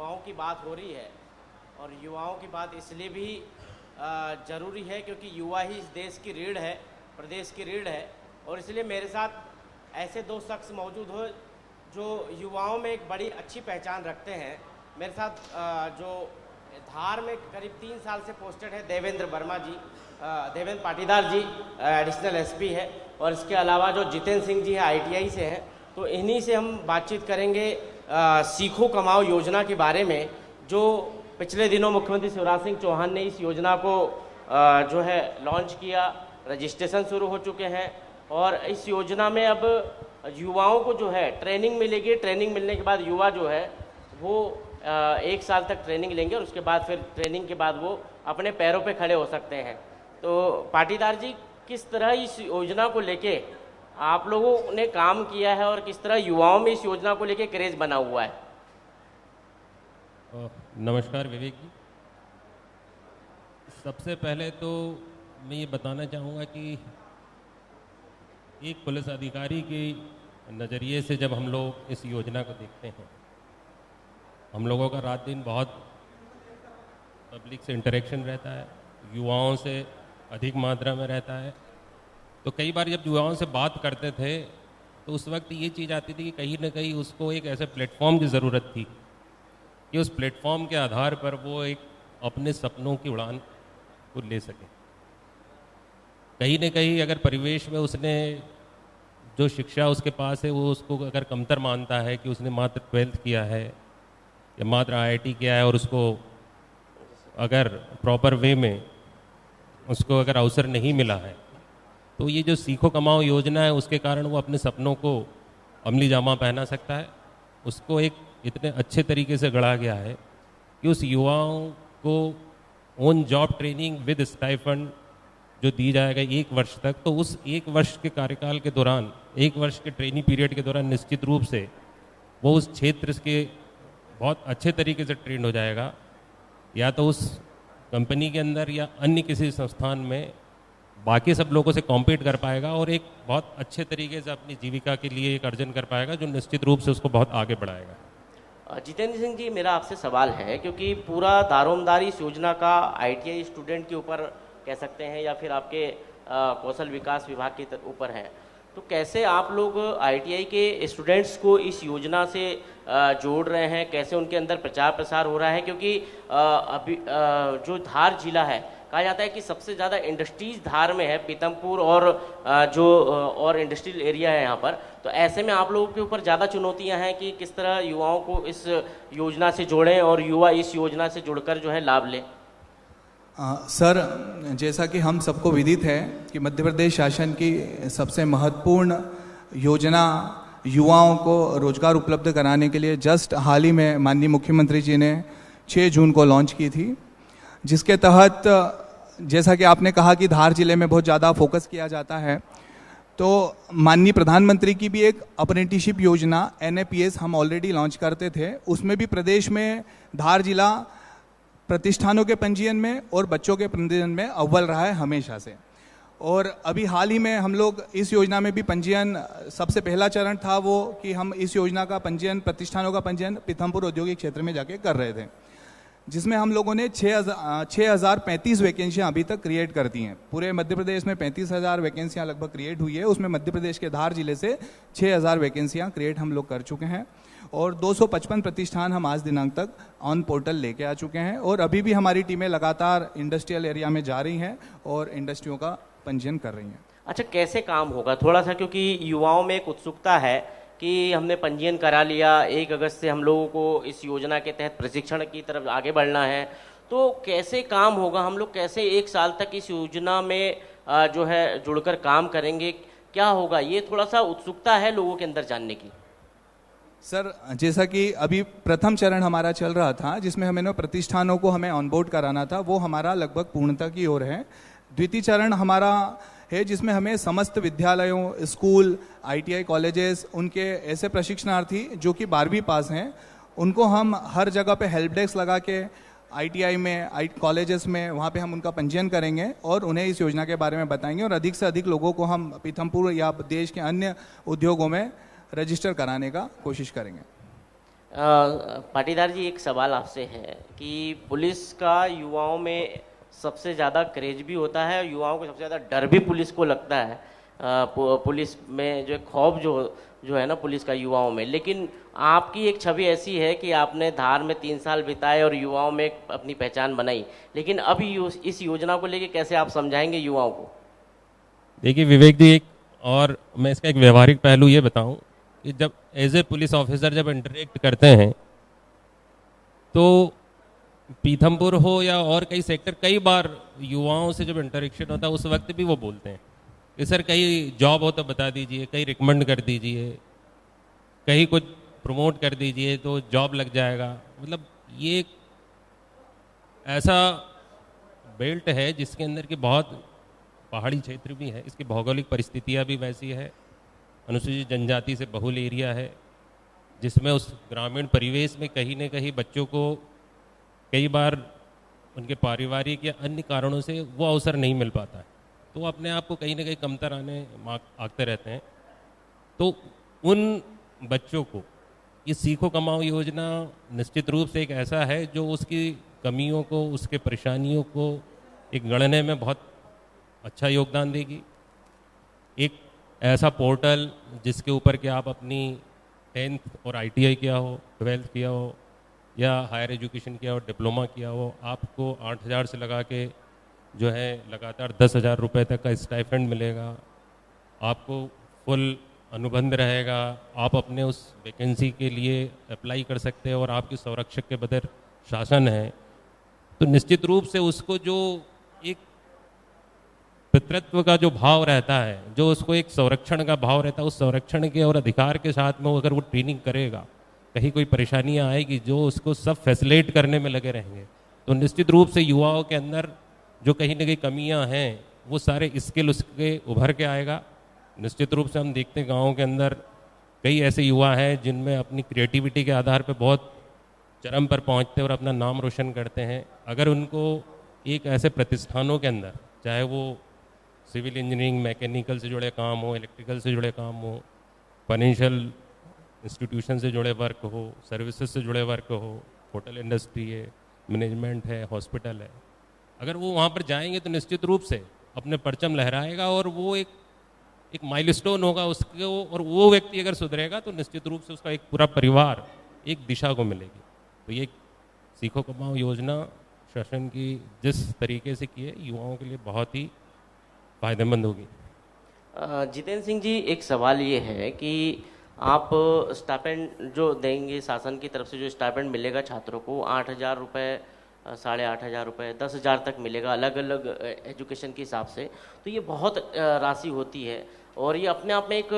युवाओं की बात हो रही है, और युवाओं की बात इसलिए भी ज़रूरी है क्योंकि युवा ही इस देश की रीढ़ है, प्रदेश की रीढ़ है। और इसलिए मेरे साथ ऐसे दो शख्स मौजूद हो जो युवाओं में एक बड़ी अच्छी पहचान रखते हैं। मेरे साथ जो धार में करीब 3 साल से पोस्टेड है देवेंद्र वर्मा जी, देवेंद्र पाटीदार जी एडिशनल एसपी है, और इसके अलावा जो जितेंद्र सिंह जी है ITI से हैं। तो इन्हीं से हम बातचीत करेंगे सीखो कमाओ योजना के बारे में, जो पिछले दिनों मुख्यमंत्री शिवराज सिंह चौहान ने इस योजना को जो है लॉन्च किया, रजिस्ट्रेशन शुरू हो चुके हैं, और इस योजना में अब युवाओं को जो है ट्रेनिंग मिलेगी। ट्रेनिंग मिलने के बाद युवा जो है वो 1 साल तक ट्रेनिंग लेंगे, और उसके बाद फिर ट्रेनिंग के बाद वो अपने पैरों पे खड़े हो सकते हैं। तो पाटीदार जी, किस तरह इस योजना को लेके आप लोगों ने काम किया है और किस तरह युवाओं में इस योजना को लेके क्रेज बना हुआ है? नमस्कार विवेक जी। सबसे पहले तो मैं ये बताना चाहूँगा कि एक पुलिस अधिकारी के नज़रिए से जब हम लोग इस योजना को देखते हैं, हम लोगों का रात दिन बहुत पब्लिक से इंटरेक्शन रहता है, युवाओं से अधिक मात्रा में रहता है। तो कई बार जब युवाओं से बात करते थे तो उस वक्त ये चीज़ आती थी कि कहीं ना कहीं उसको एक ऐसे प्लेटफॉर्म की ज़रूरत थी कि उस प्लेटफॉर्म के आधार पर वो एक अपने सपनों की उड़ान को ले सके। कहीं न कहीं अगर परिवेश में उसने जो शिक्षा उसके पास है वो उसको अगर कमतर मानता है कि उसने मात्र 12th किया है या मात्र IIT किया है, और उसको अगर प्रॉपर वे में उसको अगर अवसर नहीं मिला है, तो ये जो सीखो कमाओ योजना है उसके कारण वो अपने सपनों को अमली जामा पहना सकता है। उसको एक इतने अच्छे तरीके से गढ़ा गया है कि उस युवाओं को on job training with stipend जो दी जाएगा 1 वर्ष तक, तो उस 1 वर्ष के कार्यकाल के दौरान, 1 वर्ष के ट्रेनिंग पीरियड के दौरान निश्चित रूप से वो उस क्षेत्र के बहुत अच्छे तरीके से ट्रेंड हो जाएगा, या तो उस कंपनी के अंदर या अन्य किसी संस्थान में बाकी सब लोगों से कॉम्पीट कर पाएगा, और एक बहुत अच्छे तरीके से अपनी जीविका के लिए एक अर्जन कर पाएगा जो निश्चित रूप से उसको बहुत आगे बढ़ाएगा। जितेंद्र सिंह जी, मेरा आपसे सवाल है, क्योंकि पूरा दारोमदारी इस योजना का ITI स्टूडेंट के ऊपर कह सकते हैं या फिर आपके कौशल विकास विभाग के ऊपर है, तो कैसे आप लोग ITI के स्टूडेंट्स को इस योजना से जोड़ रहे हैं? कैसे उनके अंदर प्रचार प्रसार हो रहा है? क्योंकि अभी जो धार जिला है, कहा जाता है कि सबसे ज़्यादा इंडस्ट्रीज धार में है, पीतमपुर और जो और इंडस्ट्रियल एरिया है यहाँ पर। तो ऐसे में आप लोगों के ऊपर ज़्यादा चुनौतियाँ हैं कि किस तरह युवाओं को इस योजना से जोड़ें और युवा इस योजना से जुड़कर जो है लाभ लें। सर, जैसा कि हम सबको विदित है कि मध्य प्रदेश शासन की सबसे महत्वपूर्ण योजना युवाओं को रोजगार उपलब्ध कराने के लिए जस्ट हाल ही में माननीय मुख्यमंत्री जी ने 6 जून को लॉन्च की थी, जिसके तहत जैसा कि आपने कहा कि धार जिले में बहुत ज़्यादा फोकस किया जाता है, तो माननीय प्रधानमंत्री की भी एक अप्रेंटिसशिप योजना NAPS हम ऑलरेडी लॉन्च करते थे। उसमें भी प्रदेश में धार जिला प्रतिष्ठानों के पंजीयन में और बच्चों के पंजीयन में अव्वल रहा है हमेशा से। और अभी हाल ही में हम लोग इस योजना में भी पंजीयन, सबसे पहला चरण था वो कि हम इस योजना का पंजीयन, प्रतिष्ठानों का पंजीयन पीथमपुर औद्योगिक क्षेत्र में जाके कर रहे थे, जिसमें हम लोगों ने 6035 वैकेंसियाँ अभी तक क्रिएट कर दी हैं। पूरे मध्य प्रदेश में 35,000 वैकेंसियाँ लगभग क्रिएट हुई है, उसमें मध्य प्रदेश के धार जिले से 6,000 वैकेंसियाँ क्रिएट हम लोग कर चुके हैं, और 255 प्रतिष्ठान हम आज दिनांक तक ऑन पोर्टल लेके आ चुके हैं। और अभी भी हमारी टीमें लगातार इंडस्ट्रियल एरिया में जा रही हैं और इंडस्ट्रियों का पंजीयन कर रही हैं। अच्छा, कैसे काम होगा थोड़ा सा, क्योंकि युवाओं में एक उत्सुकता है कि हमने पंजीयन करा लिया, 1 अगस्त से हम लोगों को इस योजना के तहत प्रशिक्षण की तरफ आगे बढ़ना है, तो कैसे काम होगा? हम लोग कैसे 1 साल तक इस योजना में जो है जुड़कर काम करेंगे? क्या होगा? ये थोड़ा सा उत्सुकता है लोगों के अंदर जानने की। सर, जैसा कि अभी प्रथम चरण हमारा चल रहा था जिसमें हमें प्रतिष्ठानों को हमें ऑनबोर्ड कराना था, वो हमारा लगभग पूर्णता की ओर है। द्वितीय चरण हमारा है जिसमें हमें समस्त विद्यालयों, स्कूल, ITI कॉलेजेस, उनके ऐसे प्रशिक्षणार्थी जो कि 12वीं पास हैं, उनको हम हर जगह पे हेल्प डेस्क लगा के ITI में, कॉलेजेस में, वहाँ पे हम उनका पंजीयन करेंगे और उन्हें इस योजना के बारे में बताएंगे, और अधिक से अधिक लोगों को हम पीथमपुर या देश के अन्य उद्योगों में रजिस्टर कराने का कोशिश करेंगे। पाटीदार जी, एक सवाल आपसे है कि पुलिस का युवाओं में सबसे ज़्यादा क्रेज भी होता है, युवाओं को सबसे ज़्यादा डर भी पुलिस को लगता है। पुलिस में जो खौफ जो है ना पुलिस का युवाओं में, लेकिन आपकी एक छवि ऐसी है कि आपने धार में 3 साल बिताए और युवाओं में अपनी पहचान बनाई, लेकिन अभी इस योजना को लेके कैसे आप समझाएंगे युवाओं को? देखिए विवेक जी, एक और मैं इसका एक व्यवहारिक पहलू ये बताऊं कि जब एज ए पुलिस ऑफिसर जब इंटरेक्ट करते हैं तो पीथमपुर हो या और कई सेक्टर, कई बार युवाओं से जब इंटरेक्शन होता है उस वक्त भी वो बोलते हैं कि सर कहीं जॉब हो तो बता दीजिए, कहीं रिकमेंड कर दीजिए, कहीं कुछ प्रमोट कर दीजिए तो जॉब लग जाएगा। मतलब ये एक ऐसा बेल्ट है जिसके अंदर की बहुत पहाड़ी क्षेत्र भी है, इसकी भौगोलिक परिस्थितियाँ भी वैसी है, अनुसूचित जनजाति से बहुल एरिया है, जिसमें उस ग्रामीण परिवेश में कहीं न कहीं बच्चों को कई बार उनके पारिवारिक या अन्य कारणों से वो अवसर नहीं मिल पाता है, तो वो अपने आप को कहीं ना कहीं कमतर आंकते रहते हैं। तो उन बच्चों को ये सीखो कमाओ योजना निश्चित रूप से एक ऐसा है जो उसकी कमियों को, उसके परेशानियों को एक गणने में बहुत अच्छा योगदान देगी। एक ऐसा पोर्टल जिसके ऊपर कि आप अपनी 10th और ITI किया हो, 12th किया हो या हायर एजुकेशन किया हो, डिप्लोमा किया हो, आपको 8,000 से लगा के जो है लगातार 10,000 रुपये तक का स्टाइपेंड मिलेगा, आपको फुल अनुबंध रहेगा, आप अपने उस वैकेंसी के लिए अप्लाई कर सकते हैं और आपकी संरक्षक के बगैर शासन है। तो निश्चित रूप से उसको जो एक पितृत्व का जो भाव रहता है, जो उसको एक संरक्षण का भाव रहता है, उस संरक्षण के और अधिकार के साथ में अगर वो ट्रेनिंग करेगा, कहीं कोई परेशानियां आएगी जो उसको सब फैसिलिटेट करने में लगे रहेंगे, तो निश्चित रूप से युवाओं के अंदर जो कहीं ना कहीं कमियां हैं वो सारे स्किल उसके उभर के आएगा। निश्चित रूप से हम देखते हैं गाँव के अंदर कई ऐसे युवा हैं जिनमें अपनी क्रिएटिविटी के आधार पर बहुत चरम पर पहुँचते हैं और अपना नाम रोशन करते हैं। अगर उनको एक ऐसे प्रतिष्ठानों के अंदर, चाहे वो सिविल इंजीनियरिंग, मैकेनिकल से जुड़े काम हो, इलेक्ट्रिकल से जुड़े काम हो, फाइनेंशियल इंस्टीट्यूशन से जुड़े वर्क हो, सर्विसेज से जुड़े वर्क हो, होटल इंडस्ट्री है, मैनेजमेंट है, हॉस्पिटल है, अगर वो वहाँ पर जाएंगे तो निश्चित रूप से अपने परचम लहराएगा और वो एक माइलस्टोन होगा उसको, और वो व्यक्ति अगर सुधरेगा तो निश्चित रूप से उसका एक पूरा परिवार एक दिशा को मिलेगी। तो ये सीखो कमाओ योजना शासन की जिस तरीके से की है युवाओं के लिए बहुत ही फायदेमंद होगी। जितेंद्र सिंह जी, एक सवाल ये है कि आप स्टाइपेंड जो देंगे, शासन की तरफ से जो स्टाइपेंड मिलेगा छात्रों को 8,000 रुपये, 8,500 रुपये, 10,000 तक मिलेगा अलग अलग एजुकेशन के हिसाब से, तो ये बहुत राशि होती है और ये अपने आप में एक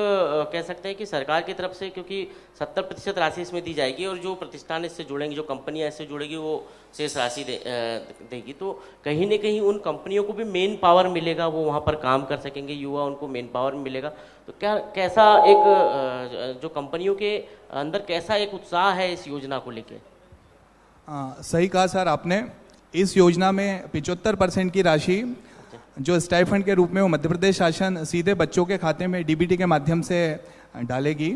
कह सकते हैं कि सरकार की तरफ से, क्योंकि 70% राशि इसमें दी जाएगी और जो प्रतिष्ठान इससे जुड़ेंगे, जो कंपनियां इससे जुड़ेगी, वो शेष राशि देगी, तो कहीं ना कहीं उन कंपनियों को भी मेन पावर मिलेगा, वो वहाँ पर काम कर सकेंगे, युवा उनको मेन पावर मिलेगा। तो क्या कैसा एक जो कंपनियों के अंदर कैसा एक उत्साह है इस योजना को लेके? सही कहा सर आपने। इस योजना में 75% की राशि जो स्टाइफंड के रूप में वो मध्य प्रदेश शासन सीधे बच्चों के खाते में DBT के माध्यम से डालेगी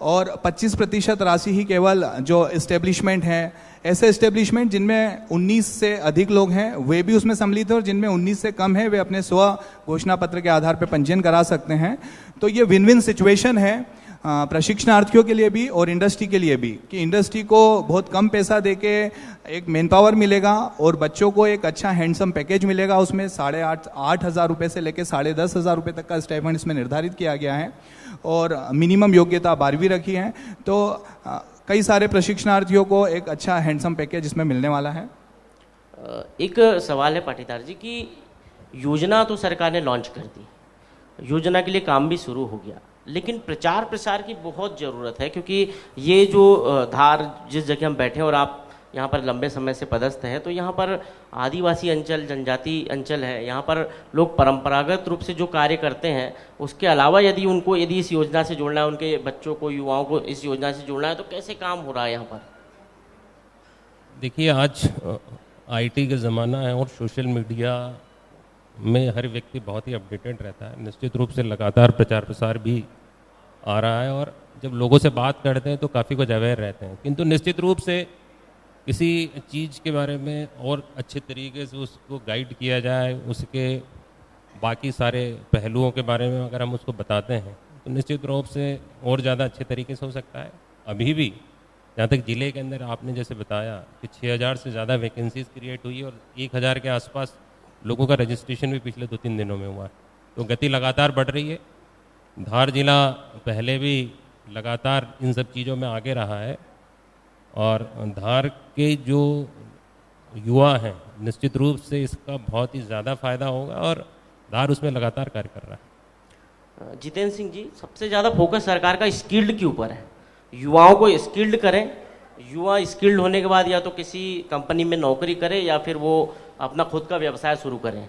और 25% राशि ही केवल जो इस्टेब्लिशमेंट हैं, ऐसे इस्टेब्लिशमेंट जिनमें 19 से अधिक लोग हैं वे भी उसमें सम्मिलित हैं और जिनमें 19 से कम है वे अपने स्व घोषणा पत्र के आधार पर पंजीयन करा सकते हैं। तो ये विन विन सिचुएशन है प्रशिक्षणार्थियों के लिए भी और इंडस्ट्री के लिए भी, कि इंडस्ट्री को बहुत कम पैसा देके एक मैन पावर मिलेगा और बच्चों को एक अच्छा हैंडसम पैकेज मिलेगा। उसमें 8,500 रुपये से लेकर 10,500 रुपये तक का स्टाइपेंड इसमें निर्धारित किया गया है और मिनिमम योग्यता 12वीं रखी है। तो कई सारे प्रशिक्षणार्थियों को एक अच्छा हैंडसम पैकेज इसमें मिलने वाला है। एक सवाल है पाटीदार जी कि योजना तो सरकार ने लॉन्च कर दी, योजना के लिए काम भी शुरू हो गया, लेकिन प्रचार प्रसार की बहुत ज़रूरत है, क्योंकि ये जो धार जिस जगह हम बैठे हैं और आप यहाँ पर लंबे समय से पदस्थ हैं, तो यहाँ पर आदिवासी अंचल, जनजाति अंचल है, यहाँ पर लोग परंपरागत रूप से जो कार्य करते हैं उसके अलावा यदि इस योजना से जोड़ना है, उनके बच्चों को, युवाओं को इस योजना से जोड़ना है, तो कैसे काम हो रहा है यहाँ पर? देखिए, आज IT का ज़माना है और सोशल मीडिया में हर व्यक्ति बहुत ही अपडेटेड रहता है। निश्चित रूप से लगातार प्रचार प्रसार भी आ रहा है और जब लोगों से बात करते हैं तो काफ़ी कुछ अवेयर रहते हैं, किंतु निश्चित रूप से किसी चीज़ के बारे में और अच्छे तरीके से उसको गाइड किया जाए, उसके बाकी सारे पहलुओं के बारे में अगर हम उसको बताते हैं तो निश्चित रूप से और ज़्यादा अच्छे तरीके से हो सकता है। अभी भी जहाँ तक ज़िले के अंदर आपने जैसे बताया कि 6000 से ज़्यादा वैकेंसीज क्रिएट हुई और 1000 के आसपास लोगों का रजिस्ट्रेशन भी पिछले 2-3 दिनों में हुआ है, तो गति लगातार बढ़ रही है। धार जिला पहले भी लगातार इन सब चीज़ों में आगे रहा है और धार के जो युवा हैं निश्चित रूप से इसका बहुत ही ज़्यादा फ़ायदा होगा और धार उसमें लगातार कार्य कर रहा है। जितेंद्र सिंह जी, सबसे ज़्यादा फोकस सरकार का स्किल्ड के ऊपर है, युवाओं को स्किल्ड करें। युवा स्किल्ड होने के बाद या तो किसी कंपनी में नौकरी करें या फिर वो अपना खुद का व्यवसाय शुरू करें।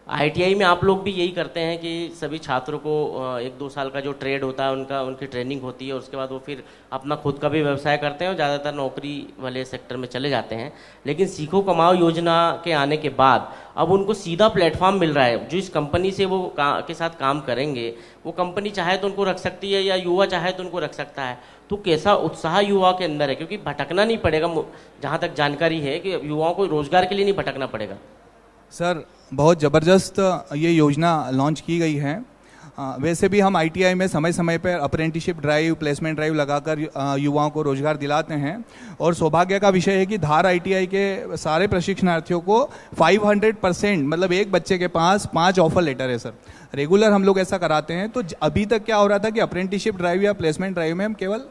आईटीआई में आप लोग भी यही करते हैं कि सभी छात्रों को 1-2 साल का जो ट्रेड होता है उनकी ट्रेनिंग होती है, उसके बाद वो फिर अपना खुद का भी व्यवसाय करते हैं और ज़्यादातर नौकरी वाले सेक्टर में चले जाते हैं। लेकिन सीखो कमाओ योजना के आने के बाद अब उनको सीधा प्लेटफॉर्म मिल रहा है। जिस कंपनी से वो के साथ काम करेंगे वो कंपनी चाहे तो उनको रख सकती है या युवा चाहे तो उनको रख सकता है। तो कैसा उत्साह युवा के अंदर है, क्योंकि भटकना नहीं पड़ेगा, जहाँ तक जानकारी है कि युवाओं को रोजगार के लिए नहीं भटकना पड़ेगा। सर बहुत ज़बरदस्त ये योजना लॉन्च की गई है। वैसे भी हम आईटीआई में समय समय पर अप्रेंटिसशिप ड्राइव, प्लेसमेंट ड्राइव लगाकर युवाओं को रोजगार दिलाते हैं और सौभाग्य का विषय है कि धार आईटीआई के सारे प्रशिक्षणार्थियों को 500% मतलब एक बच्चे के पास 5 ऑफर लेटर है सर। रेगुलर हम लोग ऐसा कराते हैं। तो अभी तक क्या हो रहा था कि अप्रेंटिसशिप ड्राइव या प्लेसमेंट ड्राइव में हम केवल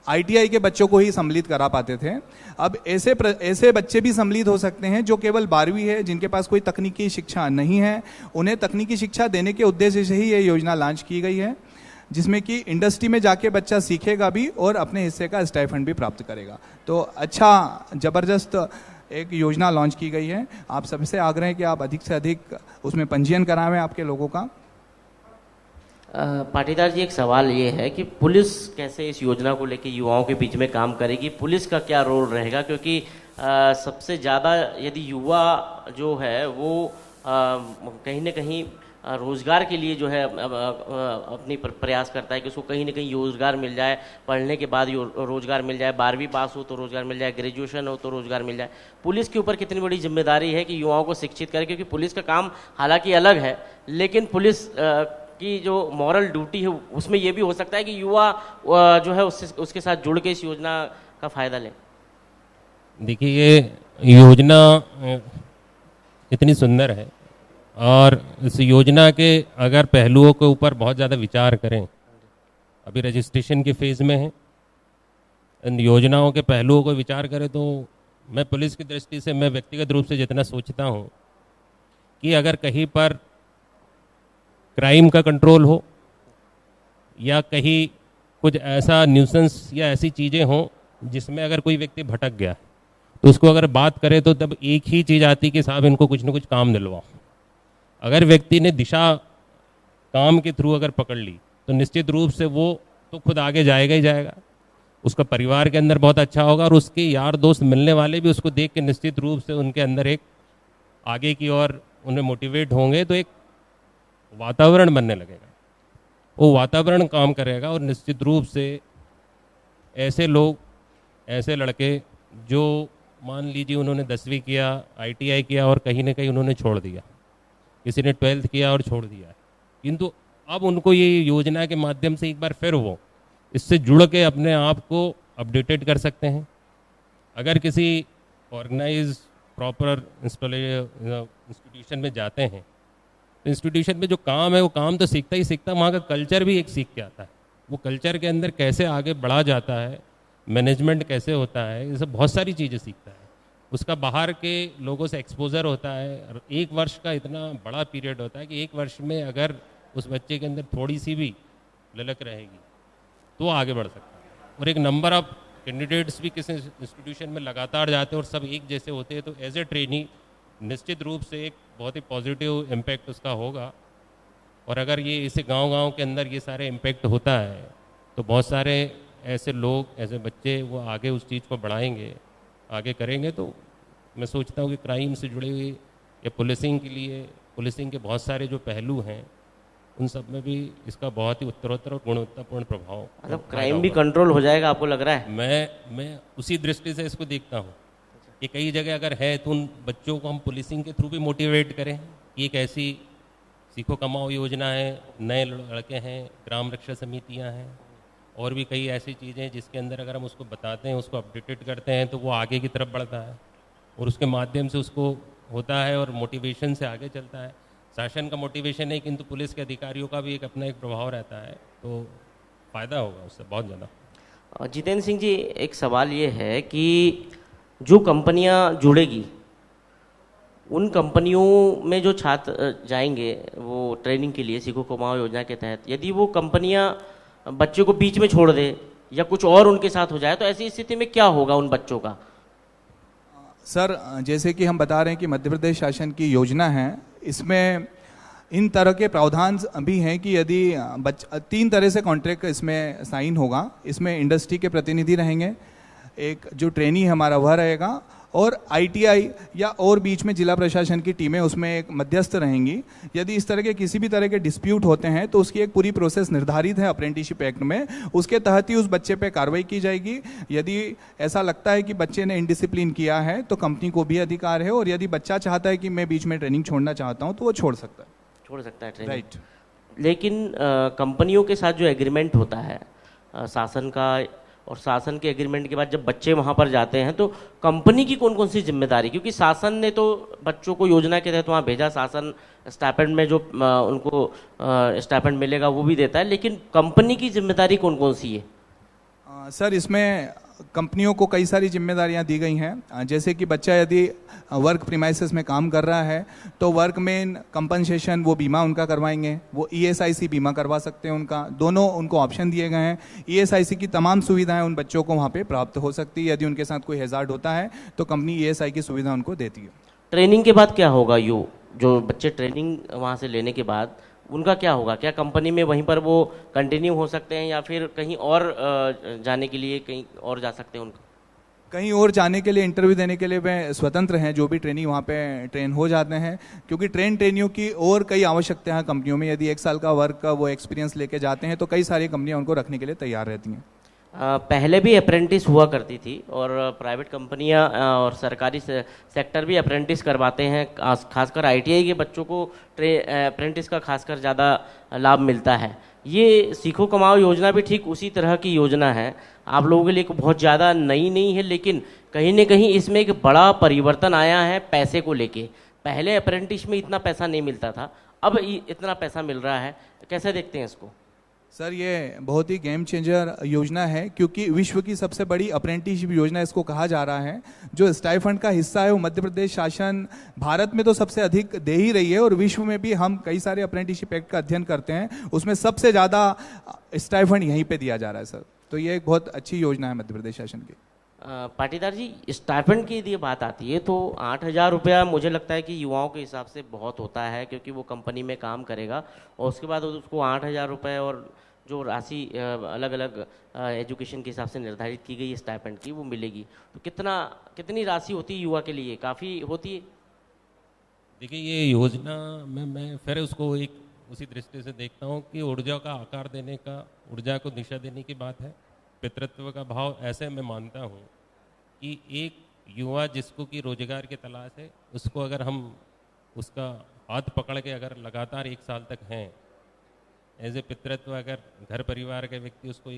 आईटीआई के बच्चों को ही सम्मिलित करा पाते थे। अब ऐसे बच्चे भी सम्मिलित हो सकते हैं जो केवल 12वीं है, जिनके पास कोई तकनीकी शिक्षा नहीं है। उन्हें तकनीकी शिक्षा देने के उद्देश्य से ही ये योजना लॉन्च की गई है, जिसमें कि इंडस्ट्री में जाके बच्चा सीखेगा भी और अपने हिस्से का स्टाइपेंड भी प्राप्त करेगा। तो अच्छा ज़बरदस्त एक योजना लॉन्च की गई है। आप सबसे आग्रह है कि आप अधिक से अधिक उसमें पंजीयन करावें आपके लोगों का। पाटीदार जी, एक सवाल ये है कि पुलिस कैसे इस योजना को लेकर युवाओं के बीच में काम करेगी, पुलिस का क्या रोल रहेगा? क्योंकि सबसे ज़्यादा यदि युवा जो है वो कहीं ना कहीं रोज़गार के लिए जो है अपनी प्रयास करता है कि उसको कहीं ना कहीं रोज़गार मिल जाए, पढ़ने के बाद रोज़गार मिल जाए, 12वीं पास हो तो रोज़गार मिल जाए, ग्रेजुएशन हो तो रोज़गार मिल जाए। पुलिस के ऊपर कितनी बड़ी जिम्मेदारी है कि युवाओं को शिक्षित करे, क्योंकि पुलिस का काम हालांकि अलग है, लेकिन पुलिस की जो मॉरल ड्यूटी है उसमें यह भी हो सकता है कि युवा जो है उसके साथ जुड़ के इस योजना का फ़ायदा लें। देखिए, ये योजना इतनी सुंदर है और इस योजना के अगर पहलुओं के ऊपर बहुत ज़्यादा विचार करें, अभी रजिस्ट्रेशन के फेज़ में है, इन योजनाओं के पहलुओं को विचार करें तो मैं पुलिस की दृष्टि से, मैं व्यक्तिगत रूप से जितना सोचता हूँ कि अगर कहीं पर क्राइम का कंट्रोल हो या कहीं कुछ ऐसा न्यूसेंस या ऐसी चीज़ें हों जिसमें अगर कोई व्यक्ति भटक गया तो उसको अगर बात करें तो तब एक ही चीज़ आती कि साहब इनको कुछ ना कुछ काम दिलवाओ। अगर व्यक्ति ने दिशा काम के थ्रू अगर पकड़ ली तो निश्चित रूप से वो तो खुद आगे जाएगा ही जाएगा, उसका परिवार के अंदर बहुत अच्छा होगा और उसके यार दोस्त मिलने वाले भी उसको देख के निश्चित रूप से उनके अंदर एक आगे की ओर उन्हें मोटिवेट होंगे, तो एक वातावरण बनने लगेगा, वो वातावरण काम करेगा। और निश्चित रूप से ऐसे लोग, ऐसे लड़के जो मान लीजिए उन्होंने 10वीं किया, आईटीआई किया और कहीं ना कहीं उन्होंने छोड़ दिया, किसी ने 12th किया और छोड़ दिया, किंतु अब उनको ये योजना के माध्यम से एक बार फिर वो इससे जुड़ के अपने आप को अपडेटेड कर सकते हैं। अगर किसी ऑर्गेनाइज प्रॉपर इंस्टीट्यूशन में जाते हैं तो इंस्टीट्यूशन में जो काम है वो काम तो सीखता ही सीखता, वहाँ का कल्चर भी एक सीख के आता है। वो कल्चर के अंदर कैसे आगे बढ़ा जाता है, मैनेजमेंट कैसे होता है, ये सब बहुत सारी चीज़ें सीखता है। उसका बाहर के लोगों से एक्सपोजर होता है। 1 वर्ष का इतना बड़ा पीरियड होता है कि 1 वर्ष में अगर उस बच्चे के अंदर थोड़ी सी भी ललक रहेगी तो आगे बढ़ सकता है। और एक नंबर ऑफ कैंडिडेट्स भी किसी इंस्टीट्यूशन में लगातार जाते हैं और सब एक जैसे होते हैं, तो एज ए ट्रेनी निश्चित रूप से एक बहुत ही पॉजिटिव इम्पैक्ट उसका होगा। और अगर ये इसे गांव-गांव के अंदर ये सारे इम्पैक्ट होता है तो बहुत सारे ऐसे लोग, ऐसे बच्चे वो आगे उस चीज़ को बढ़ाएंगे, आगे करेंगे। तो मैं सोचता हूँ कि क्राइम से जुड़े हुए या पुलिसिंग के लिए, पुलिसिंग के बहुत सारे जो पहलू हैं उन सब में भी इसका बहुत ही उत्तरोत्तर और गुणवत्तापूर्ण प्रभाव मतलब क्राइम भी कंट्रोल हो जाएगा, आपको लग रहा है? मैं उसी दृष्टि से इसको देखता हूँ कि कई जगह अगर है तो उन बच्चों को हम पुलिसिंग के थ्रू भी मोटिवेट करें कि एक ऐसी सीखो कमाओ योजना है, नए लड़के हैं, ग्राम रक्षा समितियाँ हैं और भी कई ऐसी चीज़ें हैं जिसके अंदर अगर हम उसको बताते हैं, उसको अपडेटेड करते हैं तो वो आगे की तरफ बढ़ता है और उसके माध्यम से उसको होता है और मोटिवेशन से आगे चलता है। शासन का मोटिवेशन है किंतु पुलिस के अधिकारियों का भी एक अपना एक प्रभाव रहता है, तो फ़ायदा होगा उससे बहुत ज़्यादा। जितेंद्र सिंह जी, एक सवाल ये है कि जो कंपनियां जुड़ेगी उन कंपनियों में जो छात्र जाएंगे वो ट्रेनिंग के लिए सीखो कमाओ योजना के तहत, यदि वो कंपनियां बच्चे को बीच में छोड़ दे या कुछ और उनके साथ हो जाए तो ऐसी स्थिति में क्या होगा उन बच्चों का? सर, जैसे कि हम बता रहे हैं कि मध्य प्रदेश शासन की योजना है, इसमें इन तरह के प्रावधान भी हैं कि यदि 3 तरह से कॉन्ट्रैक्ट इसमें साइन होगा। इसमें इंडस्ट्री के प्रतिनिधि रहेंगे, एक जो ट्रेनी हमारा वह रहेगा और आईटीआई या और बीच में जिला प्रशासन की टीमें उसमें एक मध्यस्थ रहेंगी। यदि इस तरह के किसी भी तरह के डिस्प्यूट होते हैं तो उसकी एक पूरी प्रोसेस निर्धारित है अप्रेंटिसशिप एक्ट में, उसके तहत ही उस बच्चे पे कार्रवाई की जाएगी। यदि ऐसा लगता है कि बच्चे ने इनडिसिप्लिन किया है तो कंपनी को भी अधिकार है और यदि बच्चा चाहता है कि मैं बीच में ट्रेनिंग छोड़ना चाहता हूँ तो वो छोड़ सकता है ट्रेनिंग। राइट। लेकिन कंपनियों के साथ जो एग्रीमेंट होता है शासन का, और शासन के एग्रीमेंट के बाद जब बच्चे वहाँ पर जाते हैं तो कंपनी की कौन कौन सी जिम्मेदारी, क्योंकि शासन ने तो बच्चों को योजना के तहत वहाँ भेजा, शासन स्टाइपेंड में जो उनको स्टाइपेंड मिलेगा वो भी देता है, लेकिन कंपनी की जिम्मेदारी कौन कौन सी है? सर, इसमें कंपनियों को कई सारी जिम्मेदारियां दी गई हैं। जैसे कि बच्चा यदि वर्क प्रीमाइसेस में काम कर रहा है तो वर्क में कंपनसेशन वो बीमा उनका करवाएंगे, वो ईएसआईसी बीमा करवा सकते हैं उनका, दोनों उनको ऑप्शन दिए गए हैं। ईएसआईसी की तमाम सुविधाएं उन बच्चों को वहाँ पे प्राप्त हो सकती है। यदि उनके साथ कोई हैजार्ड होता है तो कंपनी ईएसआई की सुविधा उनको देती है। ट्रेनिंग के बाद क्या होगा? जो बच्चे ट्रेनिंग वहाँ से लेने के बाद उनका क्या होगा? क्या कंपनी में वहीं पर वो कंटिन्यू हो सकते हैं या फिर कहीं और जाने के लिए कहीं और जा सकते हैं? उनका कहीं और जाने के लिए, इंटरव्यू देने के लिए वे स्वतंत्र हैं, जो भी ट्रेनी वहाँ पे ट्रेन हो जाते हैं, क्योंकि ट्रेनियों की और कई आवश्यकताएं हैं कंपनियों में। यदि 1 साल का वर्क का वो एक्सपीरियंस लेके जाते हैं तो कई सारी कंपनियां उनको रखने के लिए तैयार रहती हैं। पहले भी अप्रेंटिस हुआ करती थी और प्राइवेट कंपनियां और सरकारी सेक्टर भी अप्रेंटिस करवाते हैं, खासकर आईटीआई के बच्चों को अप्रेंटिस का खासकर ज़्यादा लाभ मिलता है। ये सीखो कमाओ योजना भी ठीक उसी तरह की योजना है, आप लोगों के लिए बहुत ज़्यादा नई नहीं है, लेकिन कहीं ना कहीं इसमें एक बड़ा परिवर्तन आया है पैसे को लेके। पहले अप्रेंटिस में इतना पैसा नहीं मिलता था, अब इतना पैसा मिल रहा है, कैसे देखते हैं इसको? सर, ये बहुत ही गेम चेंजर योजना है, क्योंकि विश्व की सबसे बड़ी अप्रेंटिसशिप योजना इसको कहा जा रहा है। जो स्टाइफंड का हिस्सा है वो मध्य प्रदेश शासन भारत में तो सबसे अधिक दे ही रही है और विश्व में भी हम कई सारे अप्रेंटिसशिप एक्ट का अध्ययन करते हैं, उसमें सबसे ज़्यादा स्टाइफंड यहीं पे दिया जा रहा है सर। तो ये एक बहुत अच्छी योजना है मध्य प्रदेश शासन की। पाटीदार जी, स्टाइपेंड की यदि बात आती है तो 8,000 रुपया मुझे लगता है कि युवाओं के हिसाब से बहुत होता है, क्योंकि वो कंपनी में काम करेगा और उसके बाद उसको 8,000 रुपये और जो राशि अलग अलग एजुकेशन के हिसाब से निर्धारित की गई है स्टाइपेंड की, वो मिलेगी। तो कितनी राशि होती है युवा के लिए? काफ़ी होती है? देखिए, ये योजना में मैं फिर उसको एक उसी दृष्टि से देखता हूँ कि ऊर्जा का आकार देने का, ऊर्जा को दिशा देने की बात है, पितृत्व का भाव। ऐसे मैं मानता हूँ कि एक युवा जिसको कि रोजगार की तलाश है, उसको अगर हम उसका हाथ पकड़ के अगर लगातार 1 साल तक हैं एज ए पितृत्व, अगर घर परिवार के व्यक्ति उसको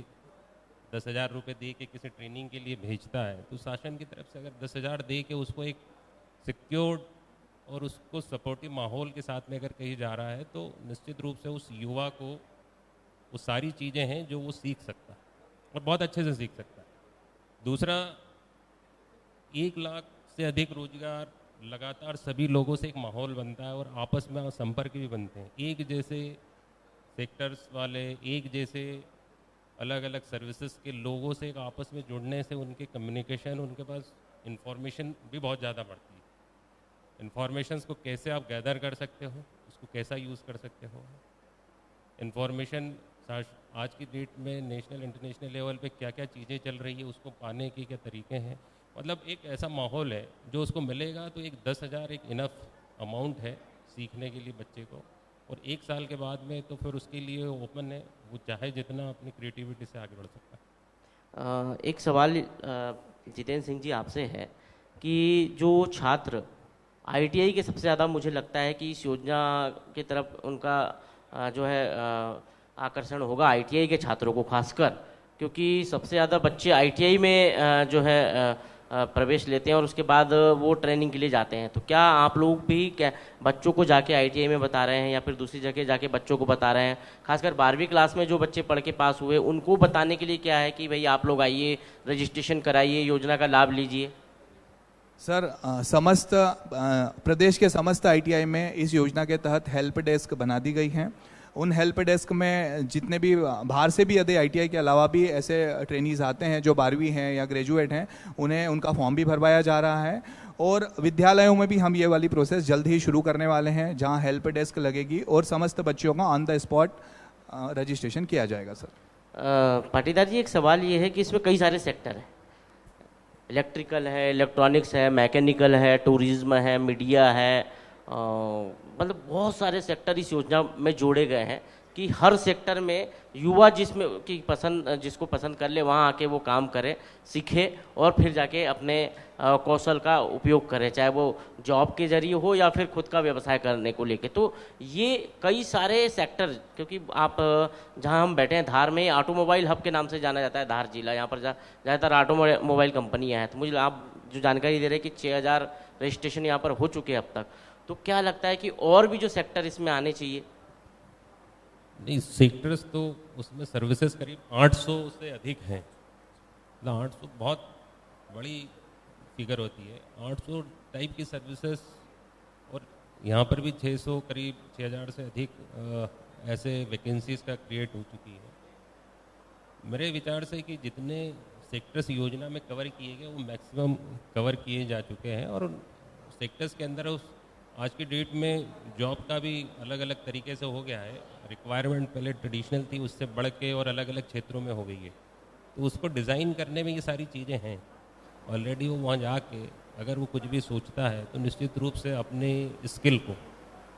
10,000 रुपये दे के किसी ट्रेनिंग के लिए भेजता है, तो शासन की तरफ से अगर 10,000 दे के उसको एक सिक्योर्ड और उसको सपोर्टिव माहौल के साथ में अगर कहीं जा रहा है तो निश्चित रूप से उस युवा को वो सारी चीज़ें हैं जो वो सीख सकता है और बहुत अच्छे से सीख सकता है। दूसरा, 1 लाख से अधिक रोजगार लगातार सभी लोगों से एक माहौल बनता है और आपस में संपर्क भी बनते हैं। एक जैसे सेक्टर्स वाले, एक जैसे अलग अलग सर्विसेज के लोगों से एक आपस में जुड़ने से उनके कम्युनिकेशन, उनके पास इंफॉर्मेशन भी बहुत ज़्यादा बढ़ती है। इंफॉर्मेशंस को कैसे आप गैदर कर सकते हो, उसको कैसा यूज़ कर सकते हो, इंफॉर्मेशन आज की डेट में नेशनल इंटरनेशनल लेवल पे क्या क्या चीज़ें चल रही है, उसको पाने के क्या तरीके हैं। मतलब एक ऐसा माहौल है जो उसको मिलेगा तो एक 10,000 एक इनफ अमाउंट है सीखने के लिए बच्चे को। और 1 साल के बाद में तो फिर उसके लिए ओपन है, वो चाहे जितना अपनी क्रिएटिविटी से आगे बढ़ सकता है। एक सवाल जितेंद्र सिंह जी आपसे है कि जो छात्र आईटीआई के सबसे ज़्यादा मुझे लगता है कि इस योजना की तरफ उनका जो है आकर्षण होगा आईटीआई के छात्रों को खासकर, क्योंकि सबसे ज़्यादा बच्चे आईटीआई में जो है प्रवेश लेते हैं और उसके बाद वो ट्रेनिंग के लिए जाते हैं। तो क्या आप लोग भी क्या बच्चों को जाके आईटीआई में बता रहे हैं या फिर दूसरी जगह जाके बच्चों को बता रहे हैं, खासकर 12वीं क्लास में जो बच्चे पढ़ के पास हुए उनको बताने के लिए क्या है कि भाई आप लोग आइए, रजिस्ट्रेशन कराइए, योजना का लाभ लीजिए? सर, समस्त प्रदेश के समस्त आईटीआई में इस योजना के तहत हेल्प डेस्क बना दी गई हैं। उन हेल्प डेस्क में जितने भी बाहर से भी यदि आईटीआई के अलावा भी ऐसे ट्रेनीज आते हैं जो 12वीं हैं या ग्रेजुएट हैं, उन्हें उनका फॉर्म भी भरवाया जा रहा है। और विद्यालयों में भी हम ये वाली प्रोसेस जल्द ही शुरू करने वाले हैं, जहां हेल्प डेस्क लगेगी और समस्त बच्चों का ऑन द स्पॉट रजिस्ट्रेशन किया जाएगा। सर पाटीदार जी, एक सवाल ये है कि इसमें कई सारे सेक्टर हैं, इलेक्ट्रिकल है, इलेक्ट्रॉनिक्स है, मैकेनिकल है, टूरिज्म है, मीडिया है, मतलब बहुत सारे सेक्टर इस योजना में जोड़े गए हैं कि हर सेक्टर में युवा जिसको पसंद कर ले वहाँ आके वो काम करे, सीखे और फिर जाके अपने कौशल का उपयोग करे, चाहे वो जॉब के जरिए हो या फिर खुद का व्यवसाय करने को लेके। तो ये कई सारे सेक्टर, क्योंकि आप जहाँ हम बैठे हैं धार में, ऑटोमोबाइल हब के नाम से जाना जाता है धार जिला, यहाँ पर ज़्यादातर ऑटोमोबाइल कंपनियाँ हैं। तो मुझे आप जो जानकारी दे रहे हैं कि 6000 रजिस्ट्रेशन यहाँ पर हो चुके हैं अब तक, तो क्या लगता है कि और भी जो सेक्टर इसमें आने चाहिए? नहीं, सेक्टर्स तो उसमें सर्विसेज करीब 800 से अधिक हैं। 800 बहुत बड़ी फिगर होती है, 800 टाइप की सर्विसेज, और यहाँ पर भी 600 करीब 6000 से अधिक ऐसे वैकेंसीज का क्रिएट हो चुकी है। मेरे विचार से कि जितने सेक्टर्स योजना में कवर किए गए वो मैक्सिमम कवर किए जा चुके हैं। और सेक्टर्स के अंदर उस आज की डेट में जॉब का भी अलग अलग तरीके से हो गया है। रिक्वायरमेंट पहले ट्रेडिशनल थी, उससे बढ़ के और अलग अलग क्षेत्रों में हो गई है। तो उसको डिज़ाइन करने में ये सारी चीज़ें हैं ऑलरेडी। वो वहाँ जाके अगर वो कुछ भी सोचता है तो निश्चित रूप से अपने स्किल को,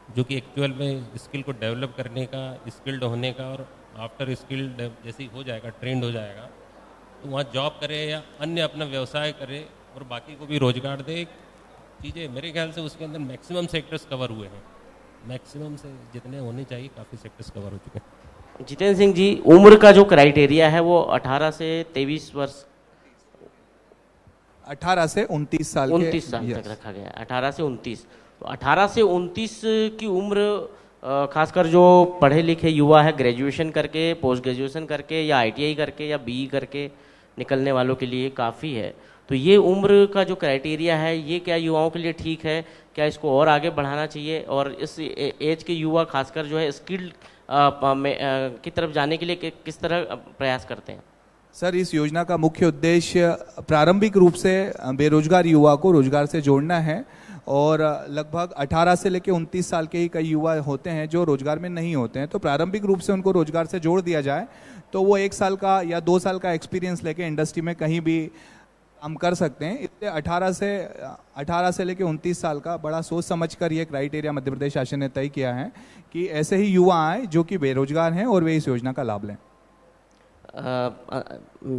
जो कि एक्चुअल में स्किल को डेवलप करने का, स्किल्ड होने का, और आफ्टर स्किल्ड जैसे ही हो जाएगा, ट्रेंड हो जाएगा, तो वहाँ जॉब करे या अन्य अपना व्यवसाय करे और बाकी को भी रोजगार दे चीज़ें। मेरे ख्याल से उसके अंदर मैक्सिमम सेक्टर्स कवर हुए हैं, मैक्सिमम से जितने होने चाहिए काफ़ी सेक्टर्स कवर हो चुके हैं। जितेंद्र सिंह जी, उम्र का जो क्राइटेरिया है वो 18 से 23 वर्ष, 18 से 29 साल 29 साल तक रखा गया है, 18 से 29। तो 18 से 29 की उम्र खासकर जो पढ़े लिखे युवा है, ग्रेजुएशन करके, पोस्ट ग्रेजुएशन करके या आईटीआई करके या बीई करके निकलने वालों के लिए काफ़ी है। तो ये उम्र का जो क्राइटेरिया है, ये क्या युवाओं के लिए ठीक है? क्या इसको और आगे बढ़ाना चाहिए? और इस एज के युवा खासकर जो है स्किल्ड की तरफ जाने के लिए किस तरह प्रयास करते हैं? सर, इस योजना का मुख्य उद्देश्य प्रारंभिक रूप से बेरोजगार युवा को रोजगार से जोड़ना है। और लगभग 18 से लेकर 29 साल के ही कई युवा होते हैं जो रोजगार में नहीं होते हैं। तो प्रारंभिक रूप से उनको रोजगार से जोड़ दिया जाए तो वो 1 साल का या 2 साल का एक्सपीरियंस लेके इंडस्ट्री में कहीं भी हम कर सकते हैं। इसलिए 18 से लेकर 29 साल का बड़ा सोच समझकर ये क्राइटेरिया मध्य प्रदेश शासन ने तय किया है कि ऐसे ही युवा आए जो कि बेरोजगार हैं और वे इस योजना का लाभ लें।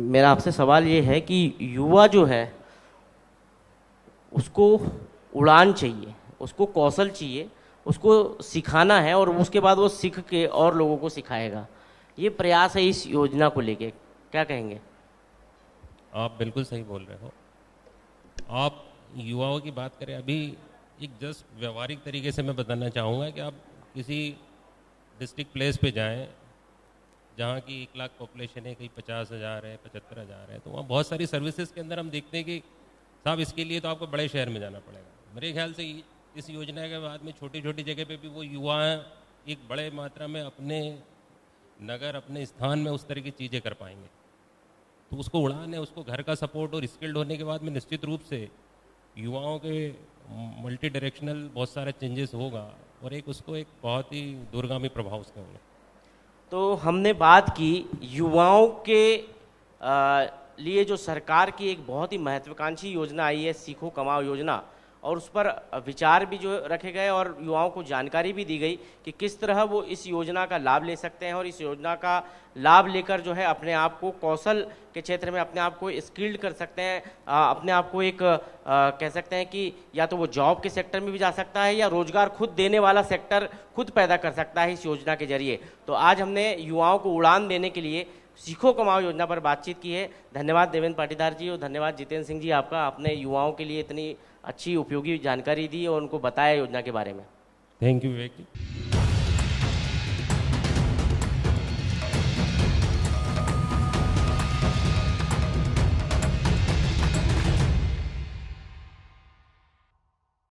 मेरा आपसे सवाल ये है कि युवा जो है उसको उड़ान चाहिए, उसको कौशल चाहिए, उसको सिखाना है और उसके बाद वो सीख के और लोगों को सिखाएगा। ये प्रयास है इस योजना को लेके, क्या कहेंगे? आप बिल्कुल सही बोल रहे हो। आप युवाओं की बात करें, अभी एक जस्ट व्यवहारिक तरीके से मैं बताना चाहूँगा कि आप किसी डिस्ट्रिक्ट प्लेस पे जाएं जहाँ की 1 लाख पॉपुलेशन है, कहीं 50,000 है, 75,000 है, तो वहाँ बहुत सारी सर्विसेज के अंदर हम देखते हैं कि साहब इसके लिए तो आपको बड़े शहर में जाना पड़ेगा। मेरे ख्याल से इस योजना के बाद में छोटी छोटी जगह पे भी वो युवा एक बड़े मात्रा में अपने नगर, अपने स्थान में उस तरह की चीज़ें कर पाएंगे। तो उसको उड़ान है, उसको घर का सपोर्ट और स्किल्ड होने के बाद में निश्चित रूप से युवाओं के मल्टी डायरेक्शनल बहुत सारे चेंजेस होगा और एक उसको एक बहुत ही दूरगामी प्रभाव उसके होंगे। तो हमने बात की युवाओं के लिए जो सरकार की एक बहुत ही महत्वाकांक्षी योजना आई है, सीखो कमाओ योजना, और उस पर विचार भी जो रखे गए और युवाओं को जानकारी भी दी गई कि किस तरह वो इस योजना का लाभ ले सकते हैं और इस योजना का लाभ लेकर जो है अपने आप को कौशल के क्षेत्र में अपने आप को स्किल्ड कर सकते हैं, अपने आप को एक कह सकते हैं कि या तो वो जॉब के सेक्टर में भी जा सकता है या रोजगार खुद देने वाला सेक्टर खुद पैदा कर सकता है इस योजना के जरिए। तो आज हमने युवाओं को उड़ान देने के लिए सीखो कमाओ योजना पर बातचीत की है। धन्यवाद देवेंद्र पाटीदार जी और धन्यवाद जितेंद्र सिंह जी आपका, अपने युवाओं के लिए इतनी अच्छी उपयोगी जानकारी दी और उनको बताया योजना के बारे में। Thank you Vivek ji.